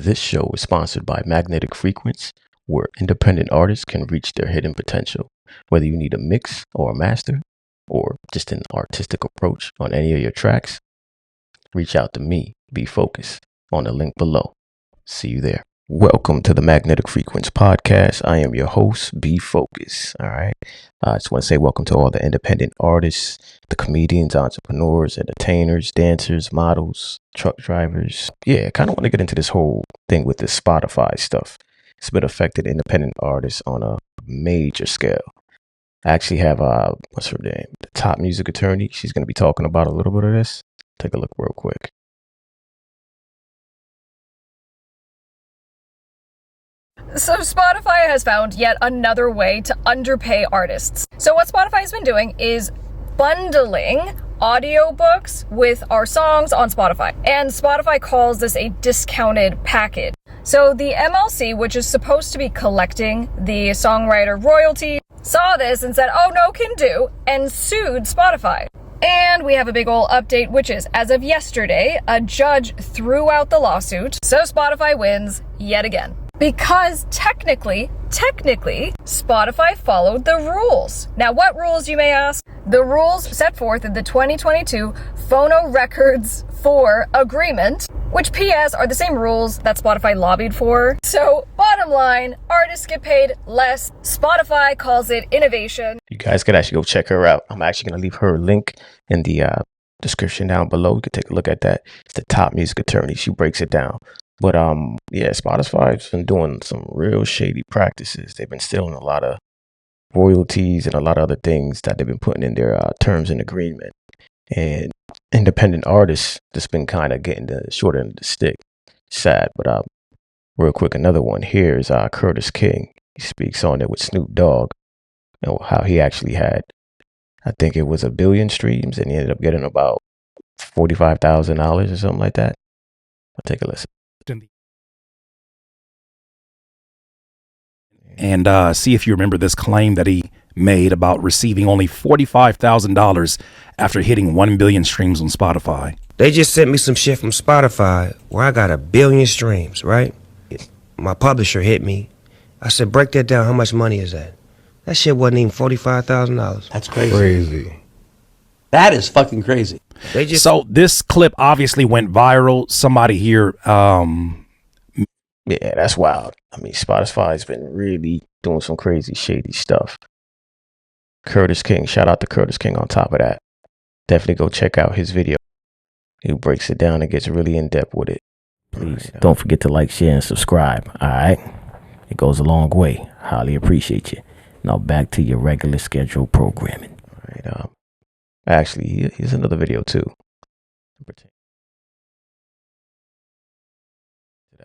This show is sponsored by Magnetic Frequency, where independent artists can reach their hidden potential. Whether you need a mix or a master, or just an artistic approach on any of your tracks, reach out to me, Be Focused, on the link below. See you there. Welcome to the Magnetic Frequency Podcast. I am your host, Be Focused. All right. I just want to say welcome to all the independent artists, the comedians, entrepreneurs, entertainers, dancers, models, truck drivers. Yeah, I kind of want to get into this whole thing with this Spotify stuff. It's been affecting independent artists on a major scale. I actually have, what's her name? The top music attorney. She's going to be talking about a little bit of this. Take a look real quick. So Spotify has found yet another way to underpay artists. So what Spotify has been doing is bundling audiobooks with our songs on Spotify. And Spotify calls this a discounted package. So the MLC, which is supposed to be collecting the songwriter royalty, saw this and said, oh no, can do, and sued Spotify. And we have a big ol' update, which is, as of yesterday, a judge threw out the lawsuit, so Spotify wins yet again. Because technically, Spotify followed the rules. Now, what rules, you may ask? The rules set forth in the 2022 Phonorecords IV agreement, which PS are the same rules that Spotify lobbied for. So, bottom line, artists get paid less. Spotify calls it innovation. You guys could actually go check her out. I'm actually going to leave her link in the description down below. You can take a look at that. It's the top music attorney. She breaks it down. But yeah, Spotify's been doing some real shady practices. They've been stealing a lot of royalties and a lot of other things that they've been putting in their terms and agreement. And independent artists just been kind of getting the short end of the stick. Sad, but real quick, another one here is Curtis King. He speaks on it with Snoop Dogg and how he actually had, I think it was 1 billion streams, and he ended up getting about $45,000 or something like that. I'll take a listen. And see if you remember this claim that he made about receiving only $45,000 after hitting 1 billion streams on Spotify. They just sent me some shit from Spotify where I got 1 billion streams, right? My publisher hit me. I said, break that down. How much money is that? That shit wasn't even $45,000. That's crazy. That is fucking crazy. So this clip obviously went viral. Somebody here, yeah, that's wild. I mean, Spotify's been really doing some crazy, shady stuff. Curtis King, shout out to Curtis King on top of that. Definitely go check out his video. He breaks it down and gets really in depth with it. Please don't forget to like, share, and subscribe. All right? It goes a long way. Highly appreciate you. Now back to your regular scheduled programming. All right. Actually, here's another video too.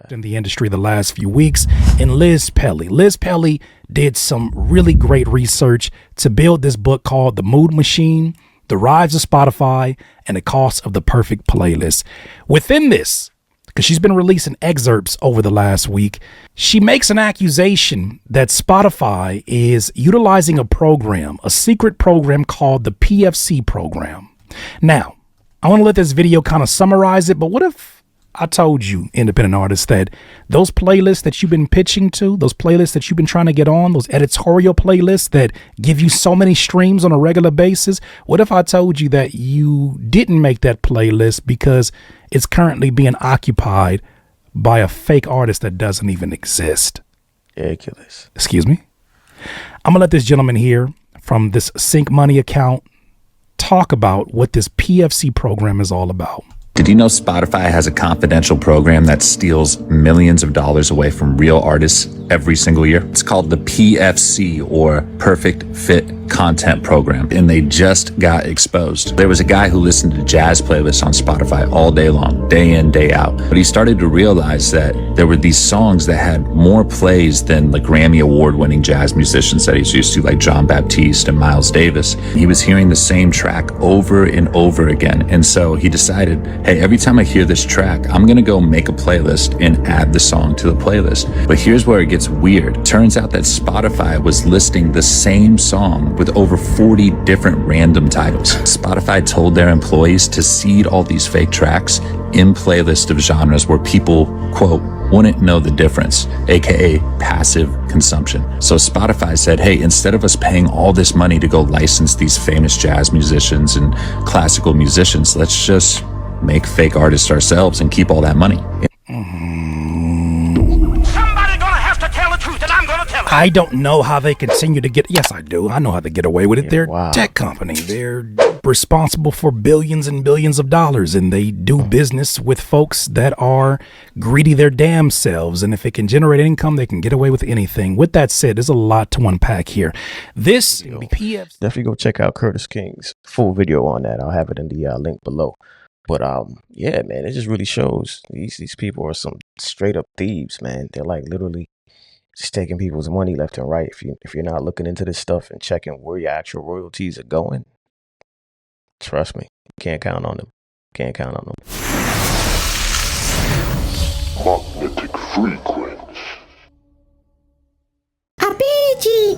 In the industry the last few weeks, and Liz Pelly. Liz Pelly did some really great research to build this book called The Mood Machine, The Rise of Spotify, and the Cost of the Perfect Playlist. Within this, because she's been releasing excerpts over the last week, she makes an accusation that Spotify is utilizing a program, a secret program called the PFC program. Now, I want to let this video kind of summarize it, but what if I told you, independent artists, that those playlists that you've been pitching to, those playlists that you've been trying to get on, those editorial playlists that give you so many streams on a regular basis, what if I told you that you didn't make that playlist because it's currently being occupied by a fake artist that doesn't even exist? Ridiculous. Excuse me? I'm going to let this gentleman here from this Sync Money account talk about what this PFC program is all about. Did you know Spotify has a confidential program that steals millions of dollars away from real artists every single year? It's called the PFC, or Perfect Fit Content Program, and they just got exposed. There was a guy who listened to jazz playlists on Spotify all day long, day in, day out. But he started to realize that there were these songs that had more plays than the Grammy award-winning jazz musicians that he's used to, like John Baptiste and Miles Davis. He was hearing the same track over and over again. And so he decided, hey, every time I hear this track, I'm gonna go make a playlist and add the song to the playlist. But here's where it gets weird. Turns out that Spotify was listing the same song with over 40 different random titles. Spotify told their employees to seed all these fake tracks in playlists of genres where people, quote, wouldn't know the difference, aka passive consumption. So Spotify said, hey, instead of us paying all this money to go license these famous jazz musicians and classical musicians, let's just make fake artists ourselves and keep all that money. Somebody gonna have to tell the truth, and I'm gonna tell it. I don't know how they continue to get. Yes, I do. I know how they get away with it. They're wow. a tech company. They're responsible for billions and billions of dollars, and they do business with folks that are greedy their damn selves. And if it can generate income, they can get away with anything. With that said, there's a lot to unpack here. This PF. Definitely go check out Curtis King's full video on that. I'll have it in the link below. But yeah, man, it just really shows these people are some straight up thieves, man. They're like literally just taking people's money left and right. If you're not looking into this stuff and checking where your actual royalties are going, trust me, you can't count on them. Can't count on them.